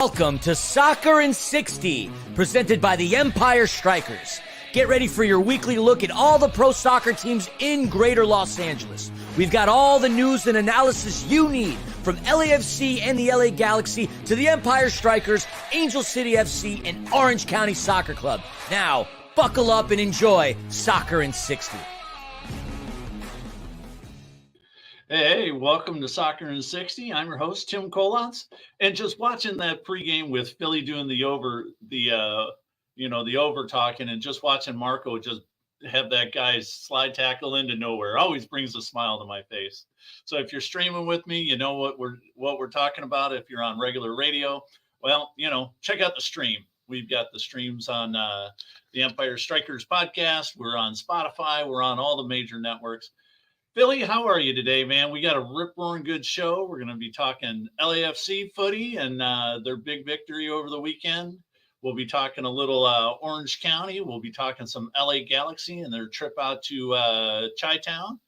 Welcome to Soccer in 60, presented by the Empire Strykers. Get ready for your weekly look at all the pro soccer teams in Greater Los Angeles. We've got all the news and analysis you need, from LAFC and the LA Galaxy to the Empire Strykers, Angel City FC, and Orange County Soccer Club. Now, buckle up and enjoy Soccer in 60. Hey, welcome to Soccer in 60. I'm your host, Tim Kolotz, and just watching that pregame with Philly doing the over talking, and just watching Marco just have that guy slide tackle into nowhere always brings a smile to my face. So if you're streaming with me, you know what we're talking about. If you're on regular radio, well, check out the stream. We've got the streams on the Empire Strykers podcast. We're on Spotify. We're on all the major networks. Philly, how are you today, man? We got a rip-roaring good show. We're going to be talking LAFC footy and their big victory over the weekend. We'll be talking a little Orange County. We'll be talking some LA Galaxy and their trip out to Chi-Town.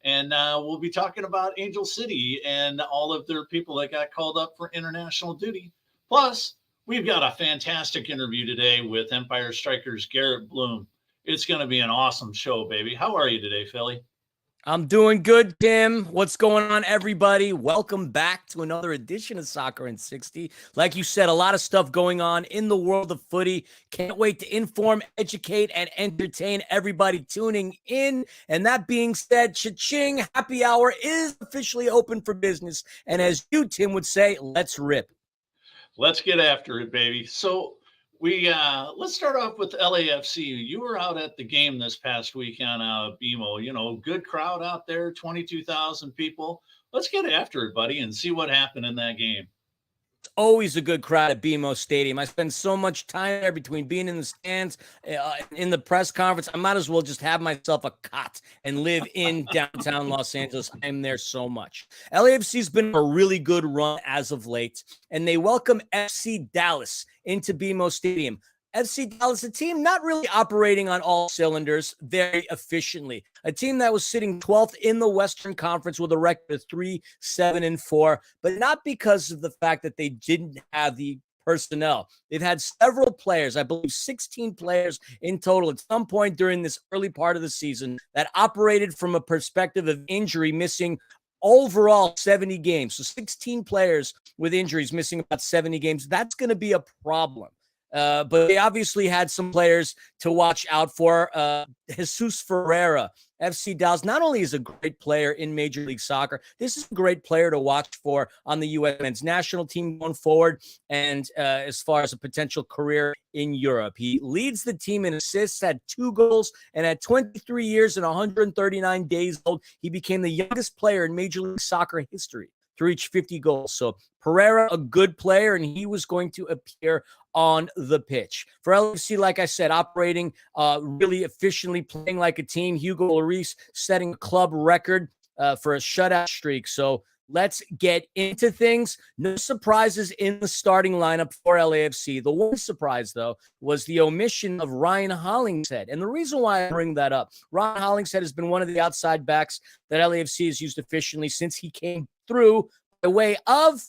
And we'll be talking about Angel City and all of their people that got called up for international duty. Plus, we've got a fantastic interview today with Empire Strykers' Garrett Blume. It's going to be an awesome show, baby. How are you today, Philly? I'm doing good, Tim. What's going on, everybody? Welcome back to another edition of Soccer in 60. Like you said, a lot of stuff going on in the world of footy. Can't wait to inform, educate, and entertain everybody tuning in. And that being said, cha-ching, happy hour is officially open for business. And as you, Tim, would say, let's rip. Let's get after it, baby. So let's start off with LAFC. You were out at the game this past week on BMO. Good crowd out there, 22,000 people. Let's get after it, buddy, and see what happened in that game. It's always a good crowd at BMO Stadium. I spend so much time there between being in the stands, in the press conference. I might as well just have myself a cot and live in downtown Los Angeles. I'm there so much. LAFC's been a really good run as of late, and they welcome FC Dallas into BMO Stadium. FC Dallas, a team not really operating on all cylinders very efficiently. A team that was sitting 12th in the Western Conference with a record of 3-7-4, but not because of the fact that they didn't have the personnel. They've had several players, I believe 16 players in total at some point during this early part of the season, that operated from a perspective of injury, missing overall 70 games. So 16 players with injuries missing about 70 games. That's going to be a problem. But they obviously had some players to watch out for. Jesus Ferreira, FC Dallas, not only is a great player in Major League Soccer, this is a great player to watch for on the U.S. men's national team going forward, and as far as a potential career in Europe. He leads the team in assists, had 2 goals, and at 23 years and 139 days old, he became the youngest player in Major League Soccer history to reach 50 goals. So Pereira, a good player, and he was going to appear on the pitch. For LAFC, like I said, operating really efficiently, playing like a team. Hugo Lloris setting a club record for a shutout streak. So let's get into things. No surprises in the starting lineup for LAFC. The one surprise, though, was the omission of Ryan Hollingshead. And the reason why I bring that up, Ryan Hollingshead has been one of the outside backs that LAFC has used efficiently since he came through by way of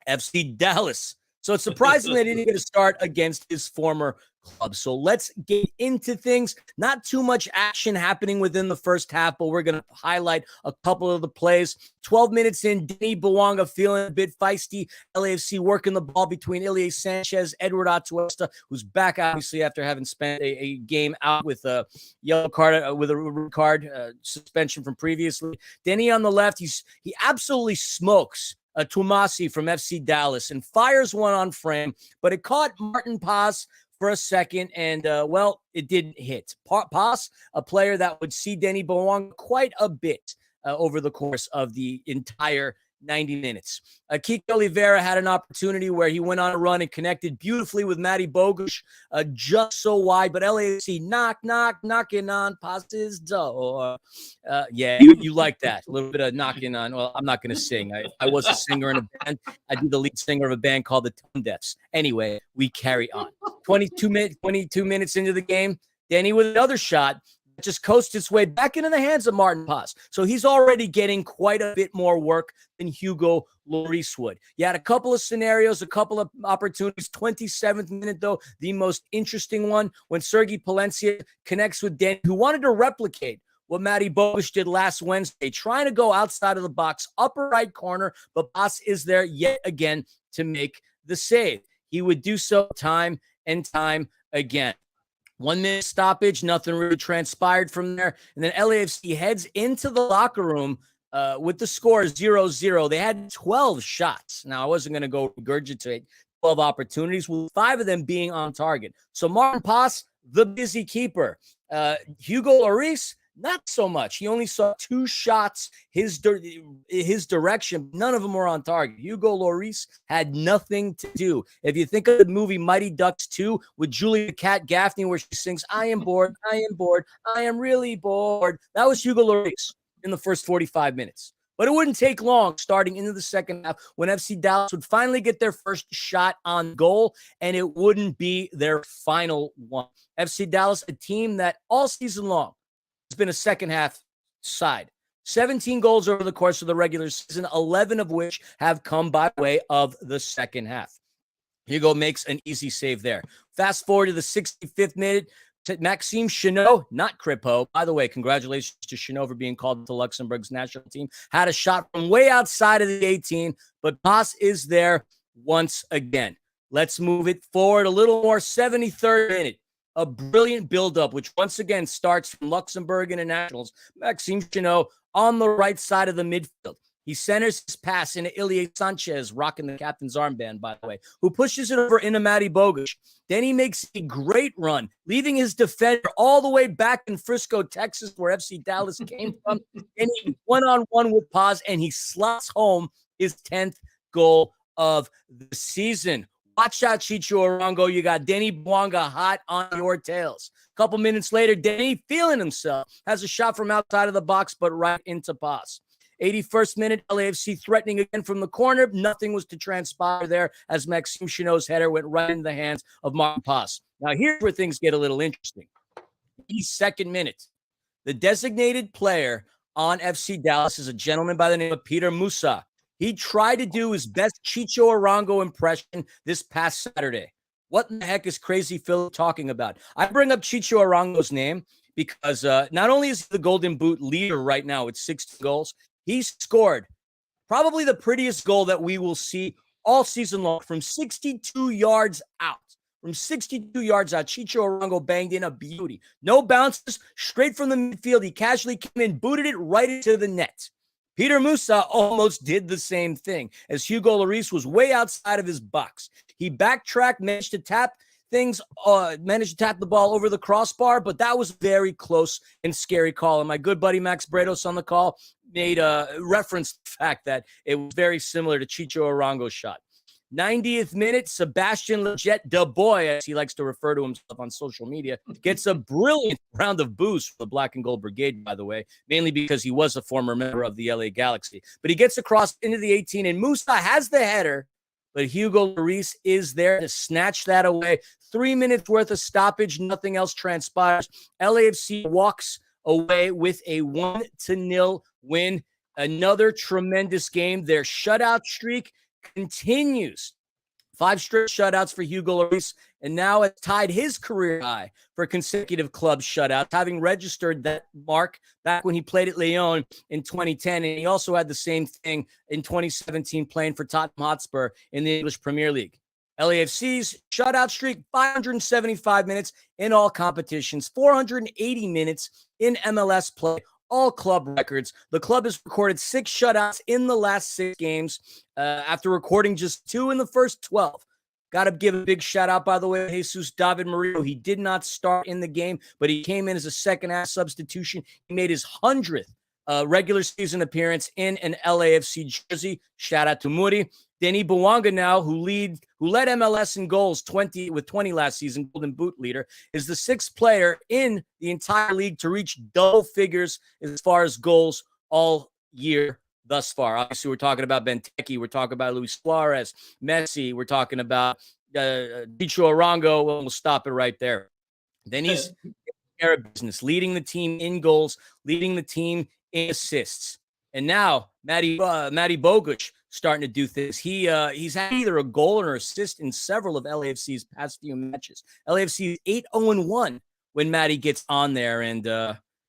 FC Dallas. So it's surprising they didn't get a start against his former club. So let's get into things. Not too much action happening within the first half, but we're going to highlight a couple of the plays. 12 minutes in, Denis Bouanga feeling a bit feisty. LAFC working the ball between Ilie Sanchez, Edward Atuesta, who's back obviously after having spent a game out with a yellow card, with a red card suspension from previously. Denis on the left, he absolutely smokes Tomasi from FC Dallas and fires one on frame, but it caught Martin Paz for a second, and, it didn't hit. Paz, a player that would see Denis Bouanga quite a bit over the course of the entire 90 minutes. Kike Oliveira had an opportunity where he went on a run and connected beautifully with Matty Bogusz, just so wide, but LAFC knocking on Paz's door. You like that. A little bit of knocking on. Well, I'm not going to sing. I was a singer in a band. I did the lead singer of a band called the Tone Deafs. Anyway, we carry on. 22 minutes into the game, Denny with another shot. just coasts its way back into the hands of Martin Paz. So he's already getting quite a bit more work than Hugo Lloris would. You had a couple of scenarios, a couple of opportunities. 27th minute, though, the most interesting one, when Sergei Palencia connects with Denny, who wanted to replicate what Matty Bogusz did last Wednesday, trying to go outside of the box, upper right corner, but Paz is there yet again to make the save. He would do so time and time again. 1 minute stoppage, nothing really transpired from there. And then LAFC heads into the locker room with the score 0-0. They had 12 shots. Now, I wasn't going to go regurgitate 12 opportunities, with 5 of them being on target. So Martin Paz, the busy keeper. Hugo Lloris, not so much. He only saw 2 shots his direction. None of them were on target. Hugo Lloris had nothing to do. If you think of the movie Mighty Ducks 2 with Julia Cat Gaffney, where she sings, "I am bored, I am bored, I am really bored," that was Hugo Lloris in the first 45 minutes. But it wouldn't take long starting into the second half when FC Dallas would finally get their first shot on goal, and it wouldn't be their final one. FC Dallas, a team that all season long has been a second half side. 17 goals over the course of the regular season, 11 of which have come by way of the second half. Hugo makes an easy save there. Fast forward to the 65th minute. Maxime Chenot, not Kripo. By the way, congratulations to Chenot for being called to Luxembourg's national team. Had a shot from way outside of the 18, but Paz is there once again. Let's move it forward a little more. 73rd minute. A brilliant buildup, which once again starts from Luxembourg Internationals. Maxime Chenot on the right side of the midfield. He centers his pass into Ilie Sanchez, rocking the captain's armband, by the way, who pushes it over into Matty Bogusz. Then he makes a great run, leaving his defender all the way back in Frisco, Texas, where FC Dallas came from. And he one-on-one with Paz, and he slots home his 10th goal of the season. Watch out, Chicho Arango. You got Denny Bwanga hot on your tails. A couple minutes later, Denny, feeling himself, has a shot from outside of the box, but right into Paz. 81st minute, LAFC threatening again from the corner. Nothing was to transpire there as Maxime Chenot's header went right into the hands of Martin Paz. Now, here's where things get a little interesting. 82nd minute, the designated player on FC Dallas is a gentleman by the name of Peter Musa. He tried to do his best Chicho Arango impression this past Saturday. What in the heck is Crazy Phil talking about? I bring up Chicho Arango's name because not only is he the Golden Boot leader right now with 6 goals, he scored probably the prettiest goal that we will see all season long from 62 yards out. From 62 yards out, Chicho Arango banged in a beauty. No bounces, straight from the midfield. He casually came in, booted it right into the net. Peter Musa almost did the same thing as Hugo Lloris was way outside of his box. He backtracked, managed to tap the ball over the crossbar, but that was a very close and scary call. And my good buddy Max Bredos on the call made a reference to the fact that it was very similar to Chicho Arango's shot. 90th minute, Sebastian Leggett, the boy, as he likes to refer to himself on social media, gets a brilliant round of boost for the Black and Gold Brigade, by the way, mainly because he was a former member of the LA Galaxy. But he gets across into the 18, and Musa has the header, but Hugo Lloris is there to snatch that away. 3 minutes worth of stoppage, nothing else transpires. LAFC walks away with a 1-0 win. Another tremendous game. Their shutout streak continues. 5 straight shutouts for Hugo Lloris, and now it's tied his career high for consecutive club shutouts, having registered that mark back when he played at Lyon in 2010, and he also had the same thing in 2017 playing for Tottenham Hotspur in the English Premier League. LAFC's shutout streak, 575 minutes in all competitions, 480 minutes in MLS play, all club records. The club has recorded 6 shutouts in the last 6 games after recording just 2 in the first 12. Got to give a big shout out, by the way, Jesus David Murillo. He did not start in the game, but he came in as a second half substitution. He made his 100th regular season appearance in an LAFC jersey. Shout out to Muri. Denny Bwanga now, who led MLS in goals 20 last season, Golden Boot leader, is the 6th player in the entire league to reach double figures as far as goals all year thus far. Obviously, we're talking about Benteke, we're talking about Luis Suarez, Messi, we're talking about Chicho Arango. We'll stop it right there. Then he's care of business, leading the team in goals, leading the team in assists. And now Matty Bogusz starting to do things. He's had either a goal or assist in several of LAFC's past few matches. LAFC is 8-0-1 when Matty gets on there, and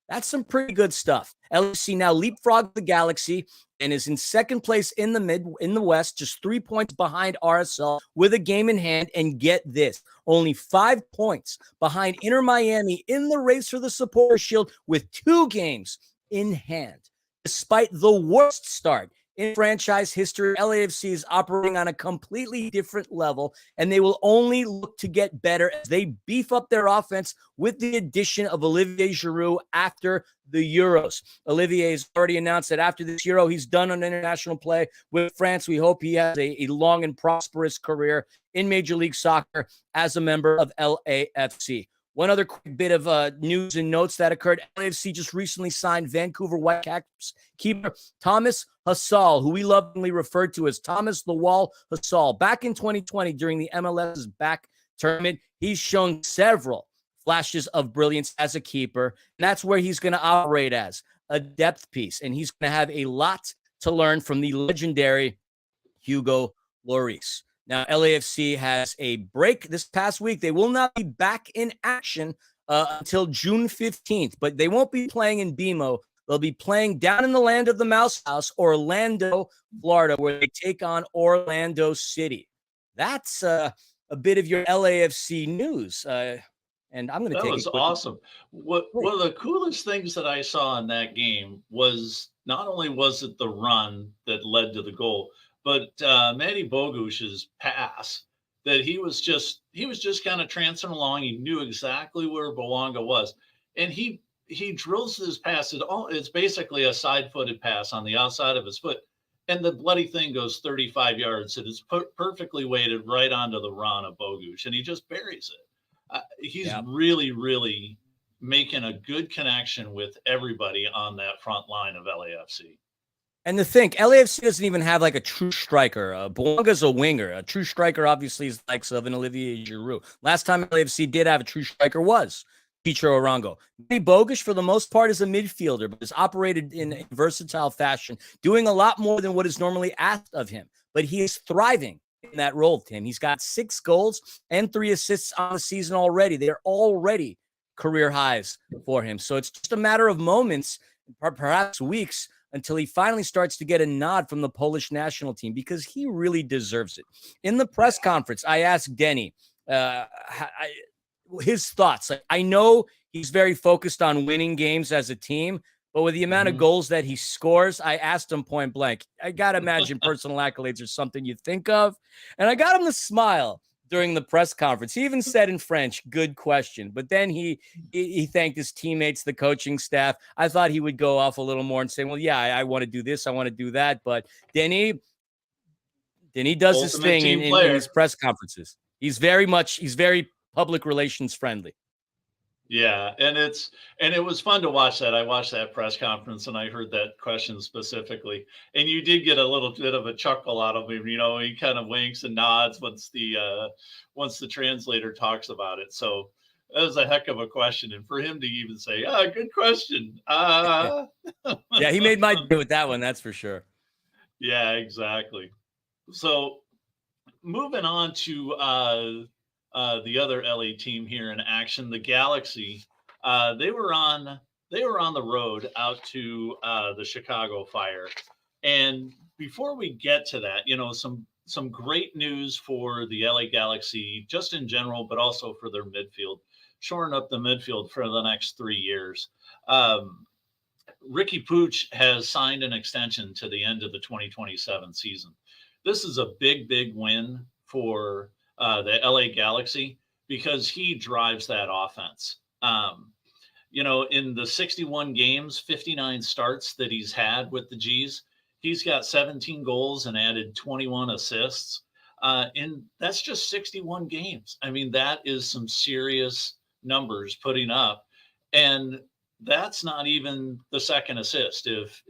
that's some pretty good stuff. LAFC now leapfrogged the Galaxy and is in second place in the West, just 3 points behind RSL with a game in hand. And get this, only 5 points behind Inter Miami in the race for the Supporters Shield with 2 games in hand. Despite the worst start in franchise history, LAFC is operating on a completely different level, and they will only look to get better as they beef up their offense with the addition of Olivier Giroud after the Euros. Olivier has already announced that after this Euro, he's done on international play with France. We hope he has a long and prosperous career in Major League Soccer as a member of LAFC. One other quick bit of news and notes that occurred. LAFC just recently signed Vancouver Whitecaps keeper Thomas Hasal, who we lovingly referred to as Thomas the Wall Hasal. Back in 2020 during the MLS's back tournament, he's shown several flashes of brilliance as a keeper, and that's where he's going to operate as a depth piece, and he's going to have a lot to learn from the legendary Hugo Lloris. Now, LAFC has a break this past week. They will not be back in action until June 15th, but they won't be playing in BMO. They'll be playing down in the land of the Mouse House, Orlando, Florida, where they take on Orlando City. That's a bit of your LAFC news. And I'm going to take it. That was awesome. One of the coolest things that I saw in that game was not only was it the run that led to the goal, but Matty Bogusz's pass that he was just kind of trancing along. He knew exactly where Bouanga was, and he drills this pass. It's basically a side-footed pass on the outside of his foot, and the bloody thing goes 35 yards. It is perfectly weighted right onto the run of Bogusz, and he just buries it. He's really, really making a good connection with everybody on that front line of LAFC. And to think, LAFC doesn't even have like a true striker. Bouanga's a winger. A true striker, obviously, is the likes of an Olivier Giroud. Last time LAFC did have a true striker was Pietro Arango. Matty Bogusz, for the most part, is a midfielder, but has operated in a versatile fashion, doing a lot more than what is normally asked of him. But he is thriving in that role, Tim. He's got 6 goals and 3 assists on the season already. They're already career highs for him. So it's just a matter of moments, perhaps weeks, until he finally starts to get a nod from the Polish national team, because he really deserves it. In the press conference, I asked Denny his thoughts. I know he's very focused on winning games as a team, but with the amount of goals that he scores, I asked him point blank, I got to imagine personal accolades are something you think of. And I got him to smile during the press conference. He even said in French, "Good question." But then he thanked his teammates, the coaching staff. I thought he would go off a little more and say, well, yeah, I want to do this, I want to do that. But Denny does his thing in his press conferences. He's very public relations friendly. Yeah, and it was fun to watch that. I watched that press conference and I heard that question specifically. And you did get a little bit of a chuckle out of him. You know, he kind of winks and nods once the translator talks about it. So that was a heck of a question. And for him to even say, good question. Yeah, he made my day with that one, that's for sure. Yeah, exactly. So moving on to the other LA team here in action, the Galaxy. They were on the road out to the Chicago Fire. And before we get to that, you know, some great news for the LA Galaxy, just in general, but also for their midfield, shoring up the midfield for the next 3 years. Ricky Pooch has signed an extension to the end of the 2027 season. This is a big, big win for the LA Galaxy, because he drives that offense. You know, in the 61 games, 59 starts that he's had with the G's, he's got 17 goals and added 21 assists. And that's just 61 games. I mean, that is some serious numbers putting up. And that's not even the second assist. If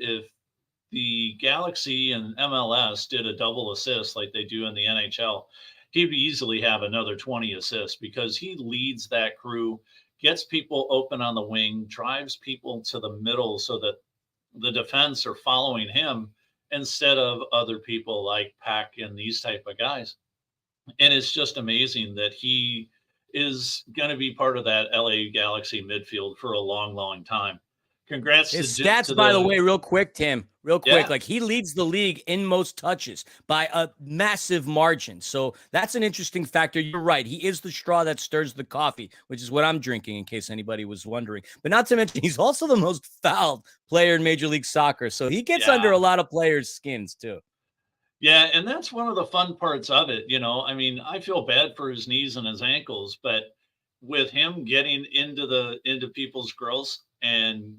the Galaxy and MLS did a double assist like they do in the NHL, he'd easily have another 20 assists, because he leads that crew, gets people open on the wing, drives people to the middle so that the defense are following him instead of other people like Pack and these type of guys. And it's just amazing that he is going to be part of that LA Galaxy midfield for a long, long time. Congrats His to stats, by the way, real quick, Tim, real quick, Yeah. like he leads the league in most touches by a massive margin. So that's an interesting factor. You're right. He is the straw that stirs the coffee, which is what I'm drinking, in case anybody was wondering. But not to mention, he's also the most fouled player in Major League Soccer. So he gets under a lot of players' skins, too. Yeah, and that's one of the fun parts of it, I mean, I feel bad for his knees and his ankles, but with him getting into people's grills and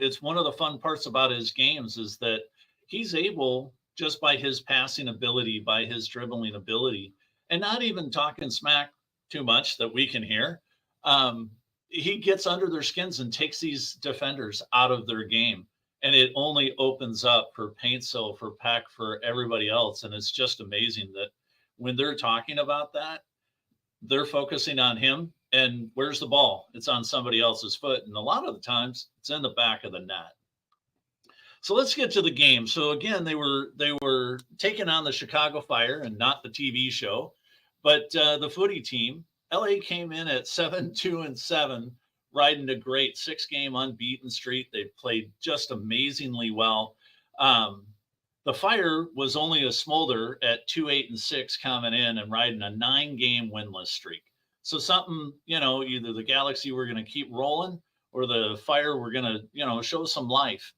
it's one of the fun parts about his games is that he's able just by his passing ability, by his dribbling ability, and not even talking smack too much that we can hear. Um, he gets under their skins and takes these defenders out of their game, and it only opens up for Paintsil, for Peck, for everybody else. And it's just amazing that when they're talking about that, they're focusing on him. And where's the ball? It's on somebody else's foot. And a lot of the times it's in the back of the net. So let's get to the game. So again, they were taking on the Chicago Fire and not the TV show, but the footy team. LA came in at 7-2-7, riding a great 6-game unbeaten streak. They played just amazingly well. The Fire was only a smolder at 2-8-6 coming in and riding a 9-game winless streak. So something, either the Galaxy were going to keep rolling or the Fire were going to, show some life.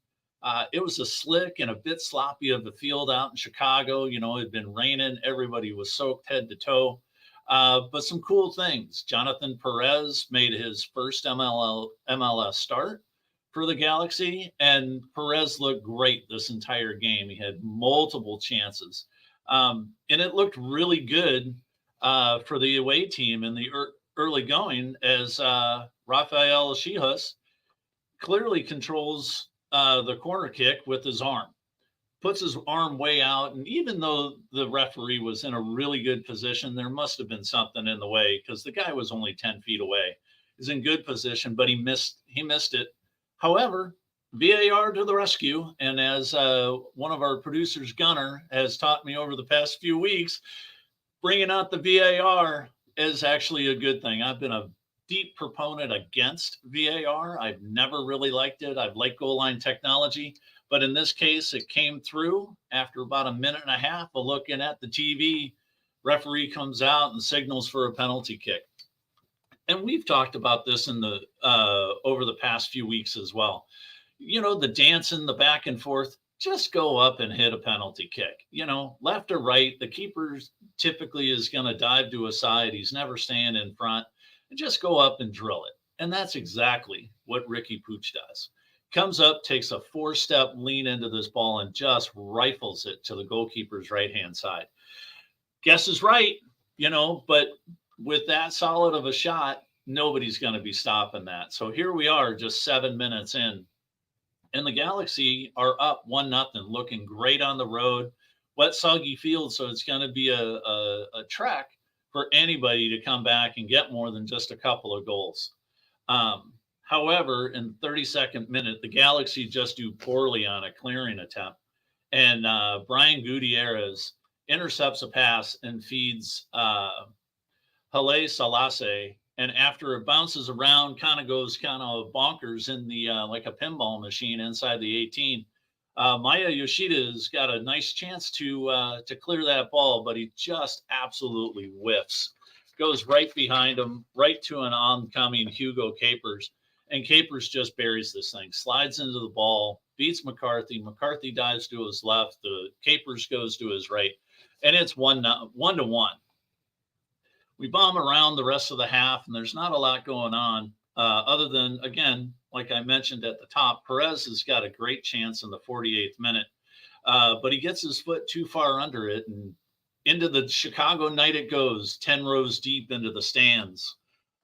It was a slick and a bit sloppy of the field out in Chicago. It had been raining. Everybody was soaked head to toe. But some cool things. Jonathan Perez made his first MLS start for the Galaxy, and Perez looked great this entire game. He had multiple chances. And it looked really good for the away team in the early going as Rafael Chijas clearly controls the corner kick with his arm, puts his arm way out. And even though the referee was in a really good position, there must have been something in the way because the guy was only 10 feet away. He's in good position, but he missed it. However, VAR to the rescue. And as one of our producers, Gunnar, has taught me over the past few weeks, bringing out the VAR is actually a good thing. I've been a deep proponent against VAR. I've never really liked it. I've liked goal line technology. But in this case, it came through after about a minute and a half of looking at the TV. Referee comes out and signals for a penalty kick. And we've talked about this in the over the past few weeks as well. The dancing, the back and forth, just go up and hit a penalty kick. Left or right, the keeper typically is going to dive to a side. He's never staying in front. And just go up and drill it. And that's exactly what Ricky Pooch does. Comes up, takes a 4-step lean into this ball and just rifles it to the goalkeeper's right-hand side. Guess is right, but with that solid of a shot, nobody's going to be stopping that. So here we are just 7 minutes in, and the Galaxy are up 1-0, looking great on the road. Wet, soggy field, so it's going to be a trek for anybody to come back and get more than just a couple of goals. However, in the 32nd minute, the Galaxy just do poorly on a clearing attempt. And Brian Gutierrez intercepts a pass and feeds Haile Selassie. And after it bounces around, kind of goes kind of bonkers in the like a pinball machine inside the 18. Maya Yoshida's got a nice chance to clear that ball, but he just absolutely whiffs. Goes right behind him, right to an oncoming Hugo Capers. And Capers just buries this thing, slides into the ball, beats McCarthy. McCarthy dives to his left. The Capers goes to his right. And it's 1-1. We bomb around the rest of the half, and there's not a lot going on other than, again, like I mentioned at the top, Perez has got a great chance in the 48th minute, but he gets his foot too far under it, and into the Chicago night it goes, 10 rows deep into the stands.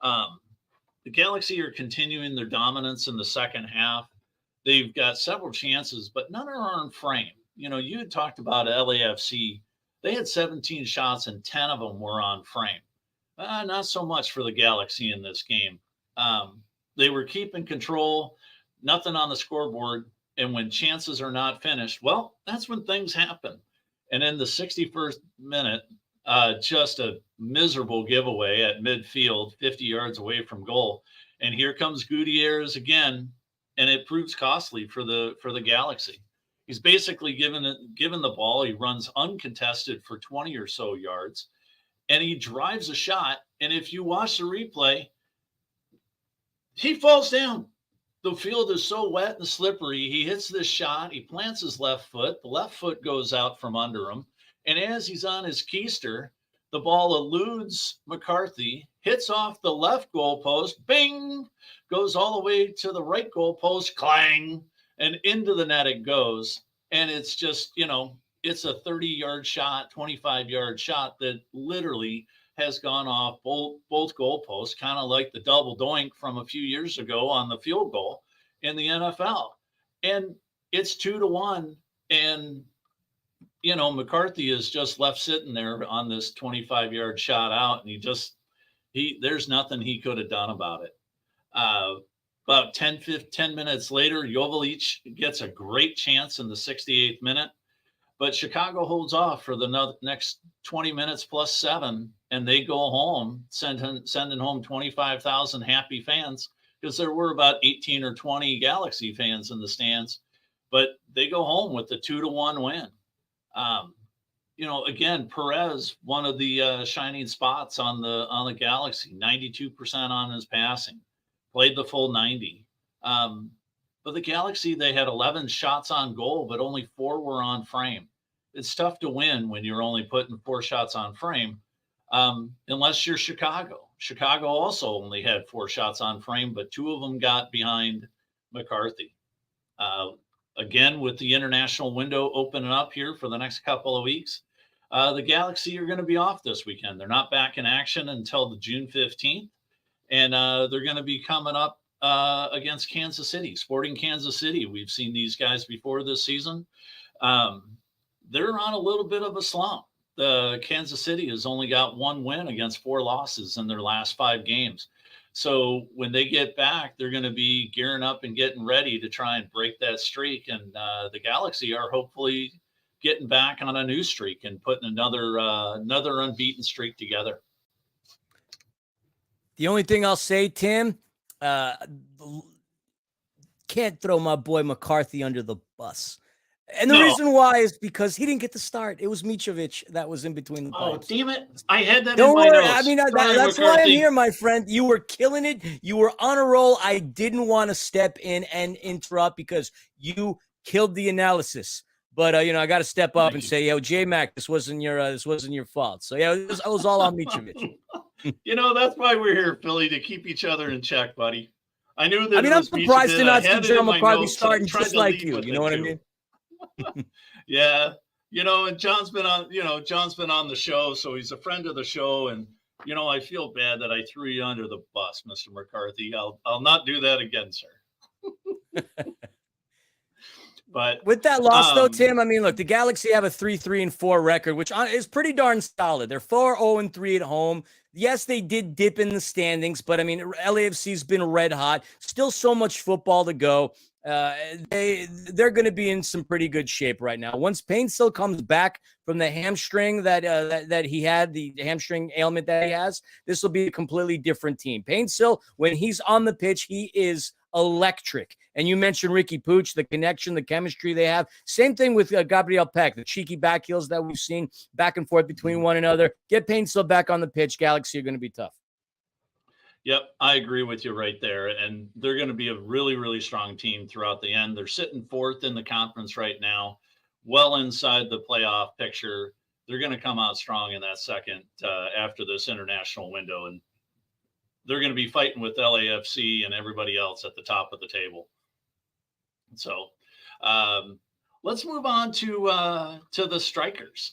The Galaxy are continuing their dominance in the second half. They've got several chances, but none are on frame. You had talked about LAFC. They had 17 shots, and 10 of them were on frame. Not so much for the Galaxy in this game. They were keeping control, nothing on the scoreboard. And when chances are not finished, well, that's when things happen. And in the 61st minute, just a miserable giveaway at midfield, 50 yards away from goal. And here comes Gutierrez again, and it proves costly for the Galaxy. He's basically given the ball. He runs uncontested for 20 or so yards, and he drives a shot. And if you watch the replay, he falls down. The field is so wet and slippery. He hits this shot. He plants his left foot. The left foot goes out from under him. And as he's on his keister, the ball eludes McCarthy, hits off the left goalpost, bing, goes all the way to the right goalpost, clang, and into the net it goes. And it's just, it's a 30-yard shot, 25-yard shot that literally has gone off both goalposts, kind of like the double doink from a few years ago on the field goal in the NFL. And it's 2-1. And, McCarthy is just left sitting there on this 25-yard shot out. And there's nothing he could have done about it. About 10 minutes later, Joveljic gets a great chance in the 68th minute. But Chicago holds off for the next 20 minutes plus 7, and they go home, sending home 25,000 happy fans, because there were about 18 or 20 Galaxy fans in the stands. But they go home with the 2-1 win. Again, Perez, one of the shining spots on the Galaxy, 92% on his passing, played the full 90. But the Galaxy, they had 11 shots on goal, but only 4 were on frame. It's tough to win when you're only putting 4 shots on frame, unless you're Chicago. Chicago also only had 4 shots on frame, but 2 of them got behind McCarthy. Again, with the international window opening up here for the next couple of weeks, the Galaxy are going to be off this weekend. They're not back in action until the June 15th, and they're going to be coming up against Kansas City, Sporting Kansas City. We've seen these guys before this season. They're on a little bit of a slump. The Kansas City has only got 1 win against 4 losses in their last 5 games. So when they get back, they're going to be gearing up and getting ready to try and break that streak. And the Galaxy are hopefully getting back on a new streak and putting another unbeaten streak together. The only thing I'll say, Tim, can't throw my boy McCarthy under the bus. And the reason why is because he didn't get the start. It was Mitrovic that was in between the pipes. Oh, damn it. I had that Don't in my worry. notes. I mean, that's why I'm here, my friend. You were killing it. You were on a roll. I didn't want to step in and interrupt because you killed the analysis. But, I got to step up and say, J-Mac, this wasn't your fault. So, it was all on Mitrovic. That's why we're here, Philly, to keep each other in check, buddy. I knew that. I'm surprised to not see John McCarthy starting just like you. You know what I mean? Yeah. And John's been on the show, so he's a friend of the show. And, I feel bad that I threw you under the bus, Mr. McCarthy. I'll not do that again, sir. But with that loss, though, Tim, I mean, look, the Galaxy have a 3-3-4 record, which is pretty darn solid. They're 4-0-3 at home. Yes, they did dip in the standings, but I mean, LAFC's been red hot. Still so much football to go. They're going to be in some pretty good shape right now. Once Paintsill comes back from the hamstring that he had, the hamstring ailment that he has, this will be a completely different team. Paintsill, when he's on the pitch, he is electric. And you mentioned Ricky Pooch, the connection, the chemistry they have. Same thing with Gabriel Peck, the cheeky back heels that we've seen back and forth between one another. Get Paintsill back on the pitch. Galaxy are going to be tough. Yep, I agree with you right there. And they're going to be a really, really strong team throughout the end. They're sitting 4th in the conference right now, well inside the playoff picture. They're going to come out strong in that second after this international window. And they're going to be fighting with LAFC and everybody else at the top of the table. So let's move on to the Strykers.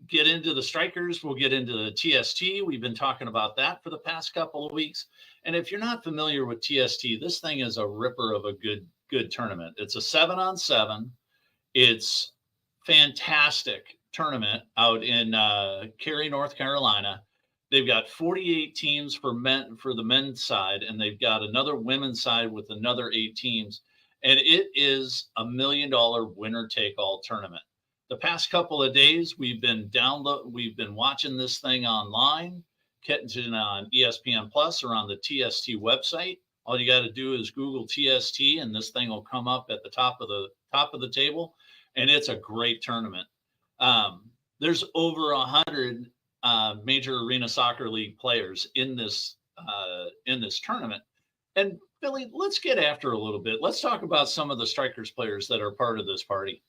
Get into the Strykers. We'll get into the TST. We've been talking about that for the past couple of weeks. And if you're not familiar with TST, this thing is a ripper of a good tournament. It's a 7-on-7. It's fantastic tournament out in Cary, North Carolina. They've got 48 teams for the men's side, and they've got another women's side with another 8 teams. And it is $1 million winner take all tournament. The past couple of days, we've been watching this thing online, catching on ESPN Plus or on the TST website. All you got to do is Google TST, and this thing will come up at the top of the table. And it's a great tournament. There's over 100 major arena soccer league players in this tournament. And Billy, let's get after a little bit. Let's talk about some of the Strykers players that are part of this party.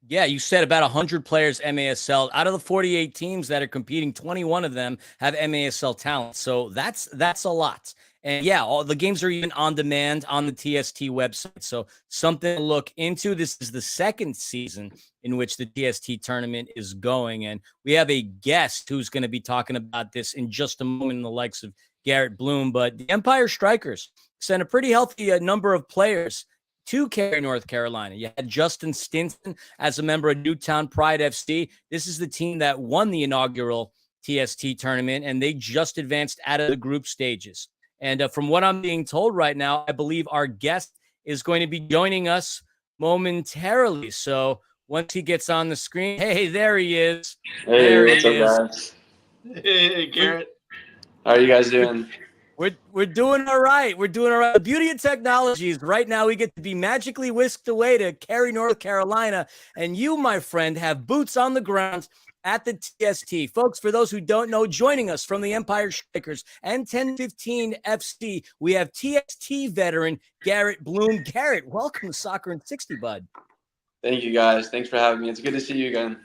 Yeah, you said about 100 players MASL. Out of the 48 teams that are competing, 21 of them have MASL talent. So that's a lot. And yeah, all the games are even on demand on the TST website. So something to look into. This is the second season in which the TST tournament is going. And we have a guest who's going to be talking about this in just a moment, in the likes of Garrett Blume. But the Empire Strykers sent a pretty healthy number of players to Cary, North Carolina. You had Justin Stinson as a member of Newtown Pride FC. This is the team that won the inaugural TST tournament, and they just advanced out of the group stages. And from what I'm being told right now, I believe our guest is going to be joining us momentarily. So once he gets on the screen, hey, there he is. Hey, there what's up, guys? Hey, Garrett. How are you guys doing? We're doing all right. We're doing all right. The beauty of technology is right now we get to be magically whisked away to Cary, North Carolina. And you, my friend, have boots on the ground at the TST. Folks, for those who don't know, joining us from the Empire Strykers and 1015 FC, we have TST veteran Garrett Blume. Garrett, welcome to Soccer in 60, bud. Thank you, guys. Thanks for having me. It's good to see you again.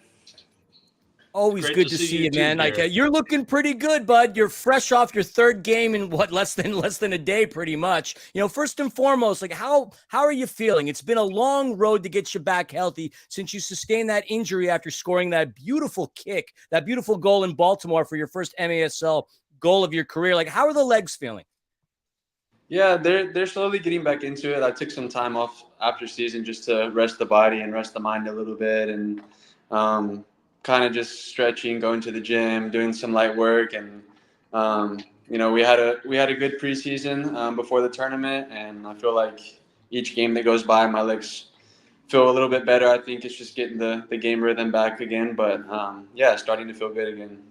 Always Great good to see you, too, man. Garrett. Like you're looking pretty good, bud. You're fresh off your third game in what, less than a day, pretty much. You know, first and foremost, like how are you feeling? It's been a long road to get you back healthy since you sustained that injury after scoring that beautiful kick, that beautiful goal in Baltimore for your first MASL goal of your career. Like, how are the legs feeling? Yeah, they're slowly getting back into it. I took some time off after season just to rest the body and rest the mind a little bit, and kind of just stretching, going to the gym, doing some light work, and we had a good preseason before the tournament, and I feel like each game that goes by, my legs feel a little bit better. I think it's just getting the game rhythm back again, but starting to feel good again.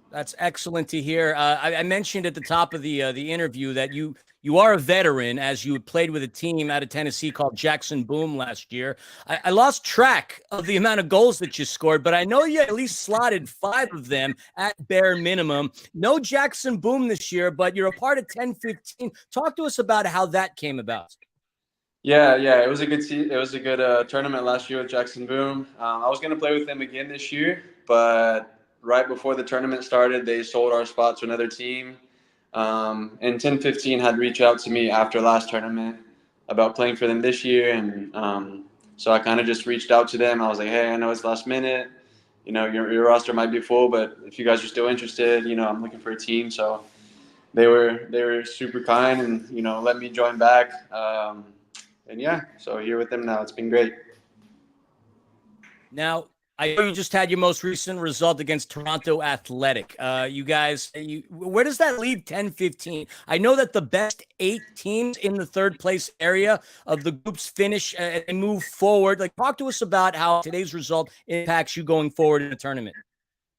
That's excellent to hear. I mentioned at the top of the interview that you are a veteran, as you played with a team out of Tennessee called Jackson Boom last year. I lost track of the amount of goals that you scored, but I know you at least slotted 5 of them at bare minimum. No Jackson Boom this year, but you're a part of 1015. Talk to us about how that came about. Yeah, it was a good tournament last year with Jackson Boom. I was going to play with them again this year, but right before the tournament started, they sold our spot to another team. And 1015 had reached out to me after last tournament about playing for them this year, and so I kind of just reached out to them. I was like, hey, I know it's last minute. You know, your roster might be full, but if you guys are still interested, I'm looking for a team. So they were super kind and let me join back. And yeah, so here with them now. It's been great. Now, I know you just had your most recent result against Toronto Athletic. You guys, where does that leave 1015? I know that the best 8 teams in the third place area of the groups finish and move forward. Like, talk to us about how today's result impacts you going forward in the tournament.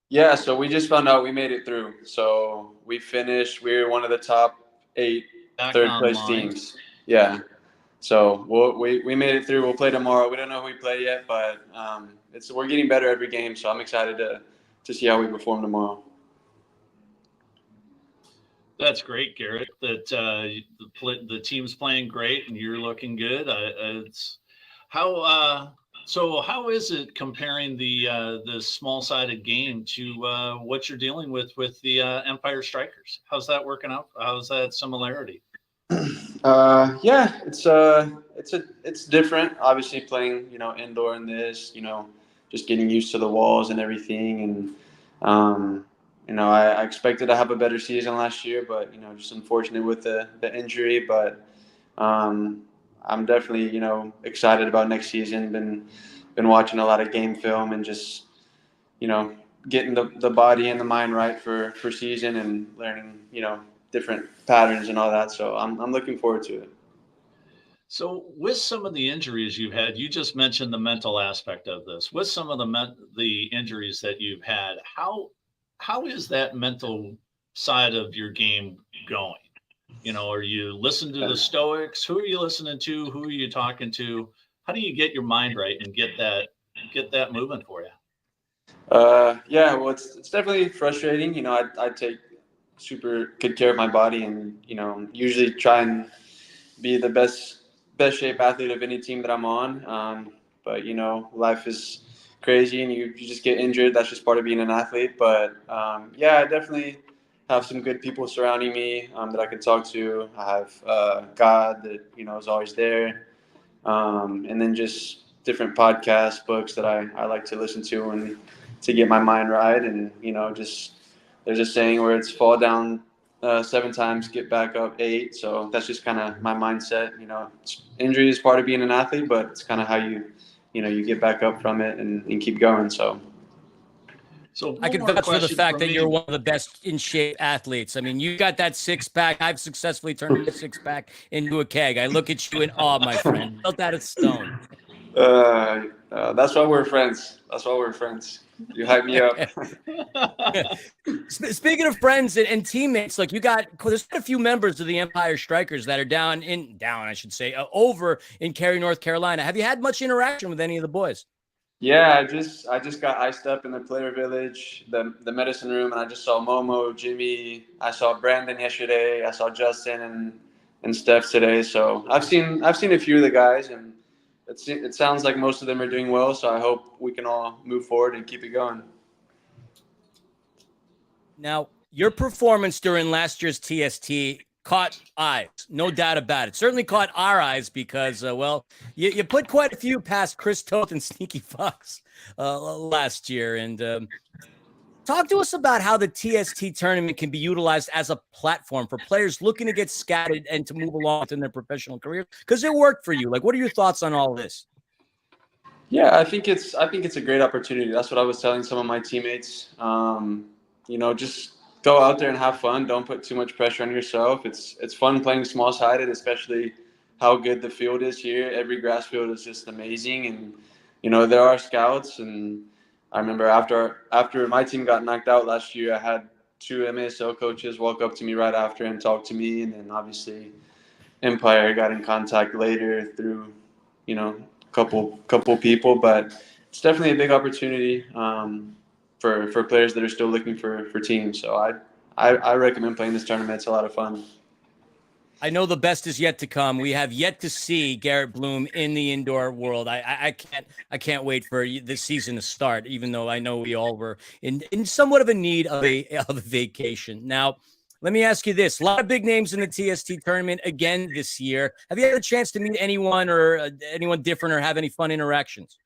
Yeah, so we just found out we made it through. So we finished. We were one of the top 8 third place teams. Yeah. So we made it through. We'll play tomorrow. We don't know who we play yet, but we're getting better every game. So I'm excited to see how we perform tomorrow. That's great, Garrett. That the team's playing great and you're looking good. So how is it comparing the small-sided game to what you're dealing with the Empire Strykers? How's that working out? How's that similarity? Yeah, it's different. Obviously, playing indoor in this, just getting used to the walls and everything, and I expected to have a better season last year, but just unfortunate with the injury. But I'm definitely excited about next season. Been watching a lot of game film and just getting the body and the mind right for season and learning, different patterns and all that. So I'm looking forward to it. So, with some of the injuries you've had, you just mentioned the mental aspect of this. With some of the injuries that you've had, how is that mental side of your game going? Are you listening to the Stoics? Who are you listening to? Who are you talking to? How do you get your mind right and get that moving for you? Yeah, well, it's definitely frustrating. I take super good care of my body, and usually try and be the best shape athlete of any team that I'm on. But life is crazy, and you just get injured. That's just part of being an athlete. But yeah, I definitely have some good people surrounding me that I can talk to. I have God that is always there, and then just different podcasts, books that I like to listen to and to get my mind right. And just there's a saying where it's fall down 7 times, get back up 8. So that's just kind of my mindset. Injury is part of being an athlete, but it's kind of how you get back up from it and keep going. So I one can more vouch for the question fact from that me. you're one of the best in shape athletes. I mean, you got that 6-pack. I've successfully turned my 6-pack into a keg. I look at you in awe, my friend. Built out of stone. That's why we're friends. That's why we're friends. You hype me up. Speaking of friends and teammates, like there's quite a few members of the Empire Strykers that are over in Cary, North Carolina. Have you had much interaction with any of the boys? Yeah, I just got iced up in the player village, the medicine room, and I just saw Momo, Jimmy. I saw Brandon yesterday. I saw Justin and Steph today. So I've seen a few of the guys, and it sounds like most of them are doing well. So I hope we can all move forward and keep it going. Now, your performance during last year's TST caught eyes, no doubt about it. Certainly caught our eyes because, you put quite a few past Chris Toth and Sneaky Fox last year. And talk to us about how the TST tournament can be utilized as a platform for players looking to get scouted and to move along within their professional careers, because it worked for you. Like, what are your thoughts on all this? Yeah, I think it's a great opportunity. That's what I was telling some of my teammates. Just go out there and have fun. Don't put too much pressure on yourself. It's fun playing small sided, especially how good the field is here. Every grass field is just amazing, and there are scouts. And I remember after my team got knocked out last year, I had 2 MASL coaches walk up to me right after and talk to me, and then obviously Empire got in contact later through couple people. But it's definitely a big opportunity for players that are still looking for teams. So I recommend playing this tournament. It's a lot of fun. I know the best is yet to come. We have yet to see Garrett Blume in the indoor world. I can't wait for this season to start, even though I know we all were in somewhat of a need of a vacation. Now, let me ask you this. A lot of big names in the TST tournament again this year. Have you had a chance to meet anyone or anyone different or have any fun interactions?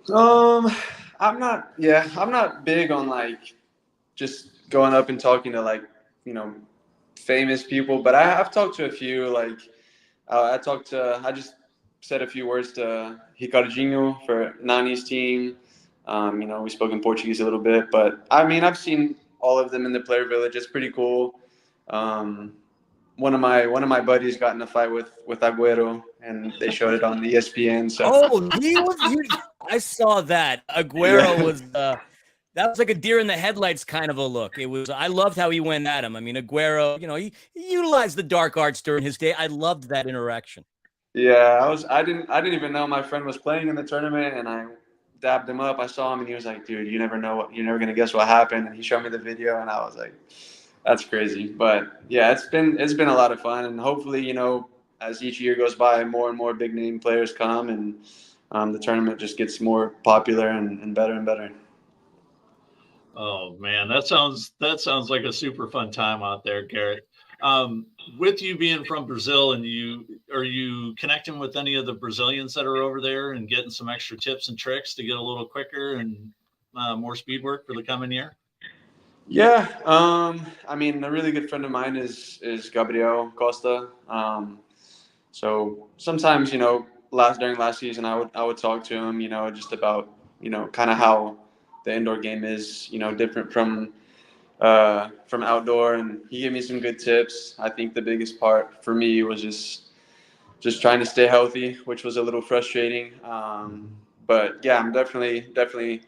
I'm not big on like just going up and talking to like, famous people, but I've talked to a few. Like I just said a few words to Ricardinho for Nani's team. We spoke in Portuguese a little bit, but I mean, I've seen all of them in the player village. It's pretty cool. One of my buddies got in a fight with Agüero, and they showed it on ESPN. So I saw that. Agüero was that was like a deer in the headlights kind of a look. I loved how he went at him. I mean, Agüero, he utilized the dark arts during his day. I loved that interaction. Yeah, I didn't even know my friend was playing in the tournament, and I dabbed him up. I saw him, and he was like, "Dude, you're never gonna guess what happened." And he showed me the video, and I was like, "That's crazy." But yeah, it's been a lot of fun, and hopefully, as each year goes by, more and more big name players come, and the tournament just gets more popular and better and better. Oh man, that sounds like a super fun time out there, Garrett. With you being from Brazil, and are you connecting with any of the Brazilians that are over there and getting some extra tips and tricks to get a little quicker and more speed work for the coming year? Yeah, I mean, a really good friend of mine is Gabriel Costa. So sometimes, during last season, I would talk to him, just about, kind of how the indoor game is, different from outdoor, and he gave me some good tips. I think the biggest part for me was just trying to stay healthy, which was a little frustrating. But yeah, I'm definitely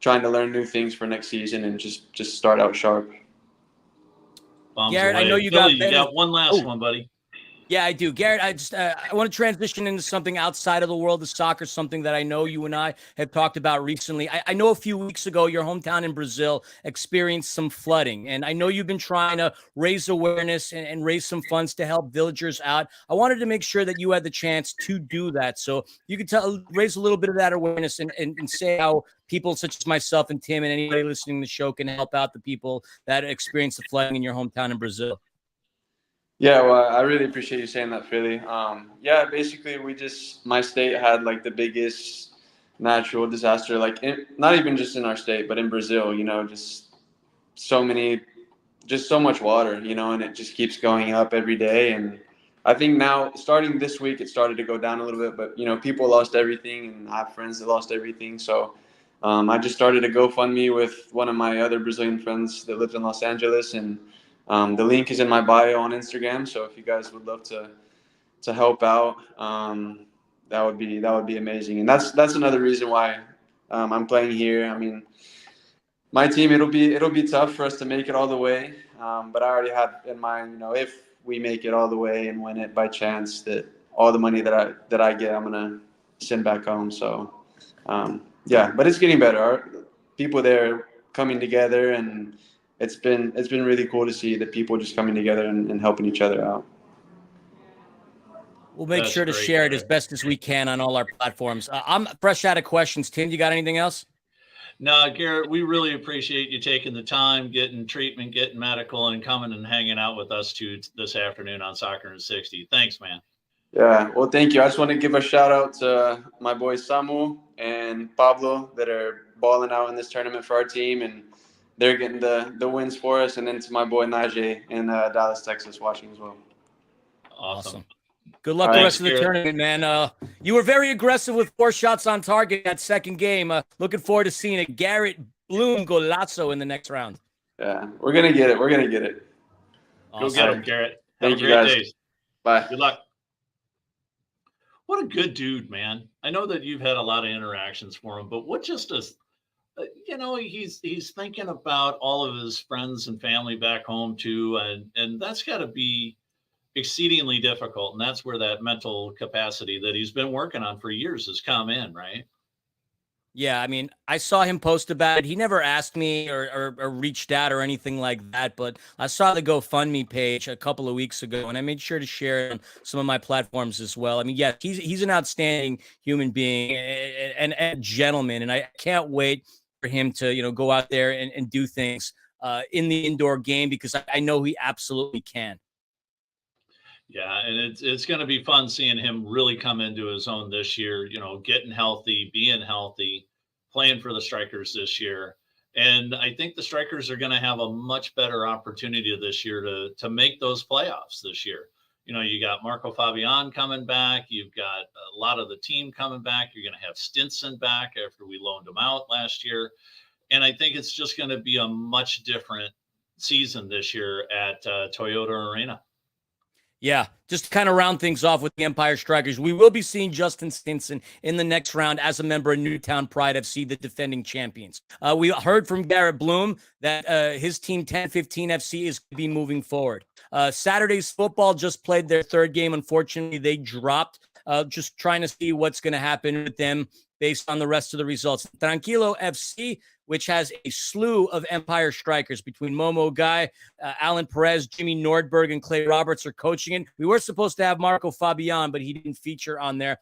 trying to learn new things for next season and just start out sharp. Bombs Garrett, away. I know you Philly, got better. you got one last one, buddy. Yeah, I do. Garrett, I want to transition into something outside of the world of soccer, something that I know you and I have talked about recently. I know a few weeks ago, your hometown in Brazil experienced some flooding, and I know you've been trying to raise awareness and raise some funds to help villagers out. I wanted to make sure that you had the chance to do that. So you could raise a little bit of that awareness and say how people such as myself and Tim and anybody listening to the show can help out the people that experienced the flooding in your hometown in Brazil. Yeah, well, I really appreciate you saying that, Philly. Yeah, basically, my state had like the biggest natural disaster, like not even just in our state, but in Brazil, just so much water, and it just keeps going up every day. And I think now, starting this week, it started to go down a little bit, but, people lost everything, and I have friends that lost everything. So I just started a GoFundMe with one of my other Brazilian friends that lives in Los Angeles, and the link is in my bio on Instagram. So if you guys would love to help out, that would be amazing. And that's another reason why I'm playing here. I mean, my team, it'll be tough for us to make it all the way. But I already have in mind, if we make it all the way and win it by chance, that all the money that I get, I'm gonna send back home. So yeah, but it's getting better. Our people there coming together, and it's been really cool to see the people just coming together and helping each other out. We'll make sure to share it as best as we can on all our platforms. I'm fresh out of questions. Tim, you got anything else? No, Garrett, we really appreciate you taking the time, getting treatment, getting medical, and coming and hanging out with us too this afternoon on Soccer in 60. Thanks, man. Yeah, well, thank you. I just want to give a shout out to my boys Samu and Pablo that are balling out in this tournament for our team, and they're getting the wins for us. And then to my boy Najee in Dallas, Texas, watching as well. Awesome. Good luck the rest of the tournament, man. You were very aggressive with 4 shots on target that second game. Looking forward to seeing a Garrett Blume golazo in the next round. Yeah, we're going to get it. Awesome. Go get him, Garrett. Have Thank a great day. Bye. Good luck. What a good dude, man. I know that you've had a lot of interactions for him, but what just is, he's thinking about all of his friends and family back home too. And that's got to be exceedingly difficult. And that's where that mental capacity that he's been working on for years has come in, right? Yeah, I mean, I saw him post about it. He never asked me or reached out or anything like that, but I saw the GoFundMe page a couple of weeks ago, and I made sure to share it on some of my platforms as well. I mean, yeah, he's an outstanding human being and a gentleman, and I can't wait for him to, go out there and do things in the indoor game, because I know he absolutely can. Yeah, and it's going to be fun seeing him really come into his own this year, getting healthy, being healthy, playing for the Strykers this year. And I think the Strykers are going to have a much better opportunity this year to make those playoffs this year. You got Marco Fabian coming back. You've got a lot of the team coming back. You're going to have Stinson back after we loaned him out last year. And I think it's just going to be a much different season this year at Toyota Arena. Yeah, just to kind of round things off with the Empire Strikers, we will be seeing Justin Stinson in the next round as a member of Newtown Pride FC, the defending champions. We heard from Garrett Blume that his team 1015 FC is going to be moving forward. Saturday's football just played their third game. Unfortunately, they dropped. Just trying to see what's going to happen with them based on the rest of the results. Tranquilo FC, which has a slew of Empire Strikers between Momo Guy, Alan Perez, Jimmy Nordberg, and Clay Roberts are coaching it. We were supposed to have Marco Fabian, but he didn't feature on there.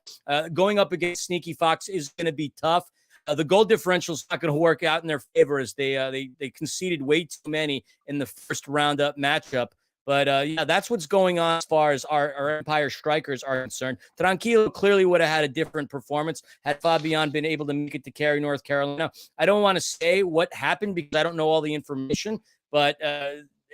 Going up against Sneaky Fox is going to be tough. The goal differential is not going to work out in their favor, as they conceded way too many in the first round-up matchup. But, yeah, that's what's going on as far as our Empire Strikers are concerned. Tranquilo clearly would have had a different performance had Fabian been able to make it to Cary, North Carolina. I don't want to say what happened because I don't know all the information, but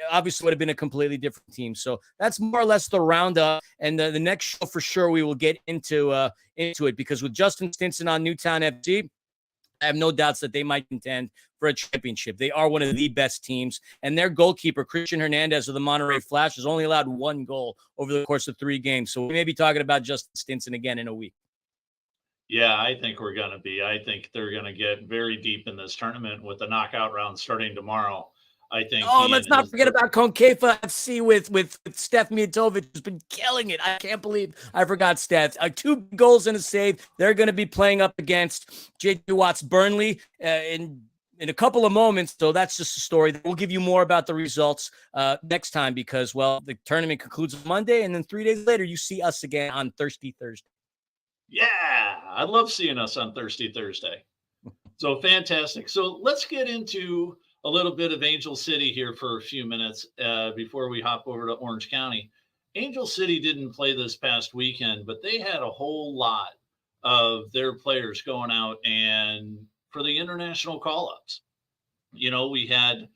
obviously would have been a completely different team. So that's more or less the roundup. And the next show for sure we will get into it, because with Justin Stinson on Newtown FC, I have no doubts that they might contend for a championship. They are one of the best teams, and their goalkeeper, Christian Hernandez of the Monterrey Flash, has only allowed 1 goal over the course of 3 games. So we may be talking about Justin Stinson again in a week. Yeah, I think we're going to be. I think they're going to get very deep in this tournament with the knockout round starting tomorrow. I think. Oh, let's not forget about Konkefa FC with Steph Mijatovic, who's been killing it. I can't believe I forgot Steph. 2 goals and a save. They're going to be playing up against J.J. Watt's Burnley in a couple of moments. So that's just a story. We'll give you more about the results next time because, well, the tournament concludes on Monday, and then 3 days later, you see us again on Thirsty Thursday. Yeah, I love seeing us on Thirsty Thursday. So fantastic. So let's get into a little bit of Angel City here for a few minutes before we hop over to Orange County. Angel City didn't play this past weekend, but they had a whole lot of their players going out and for the international call-ups. You know, we had